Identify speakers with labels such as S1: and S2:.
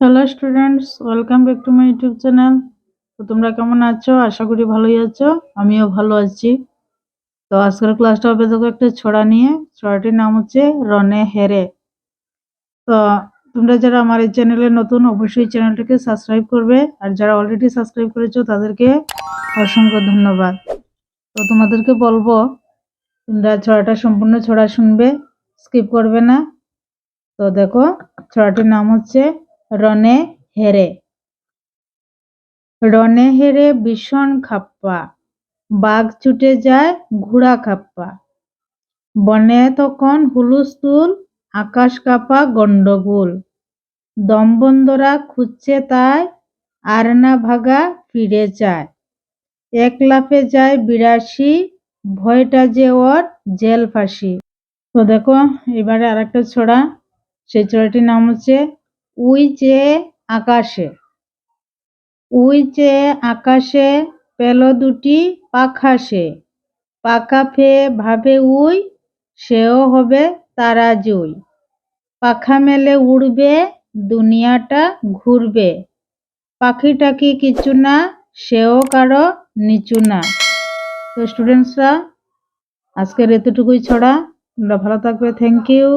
S1: Hello students, welcome back to my YouTube channel. তো তোমরা কেমন আছো? আশা করি ভালোই আছো। আমিও ভালো আছি। তো আজকের ক্লাসটা হবে দেখো একটা ছড়া নিয়ে। ছড়াটির নাম হচ্ছে রনে হেরে। তো তোমরা যারা আমার এই চ্যানেলে নতুন, অবশ্যই চ্যানেলটাকে সাবস্ক্রাইব করবে। আর যারা অলরেডি সাবস্ক্রাইব করেছো তাদেরকে অসংখ্য ধন্যবাদ। তো তোমাদেরকে বলবো তোমরা ছড়াটা সম্পূর্ণ ছড়া শুনবে, স্কিপ করবে না। তো দেখো, ছড়াটির নাম হচ্ছে রনে হেরে। রনে হেরে ভীষণ খাপ্পা, বাঘ ছুটে যায় ঘোড়া খাপ্পা। বনে তখন হুলস্থুল, আকাশ কাঁপা গন্ডগোল। দমবন্ধরা খুঁজছে তাই, আর না ভাগা ফিরে চায়। এক লাফে যায় ৮২, ভয়টা যে ওর জেল ফাঁসি। তো দেখো, এবারে আরেকটা ছড়া। সেই ছড়াটির নাম হচ্ছে উই চেয়ে আকাশে। উই চেয়ে আকাশে, পেল দুটি পাখা সে। পাখা পেয়ে ভাবে উই, সেও হবে তারা জুই। পাখা মেলে উড়বে, দুনিয়াটা ঘুরবে। পাখিটা কি কিছু না, সেও কারো নিচু না। তো স্টুডেন্টসরা, আজকের এতটুকুই ছড়া। তোমরা ভালো থাকবে। Thank you.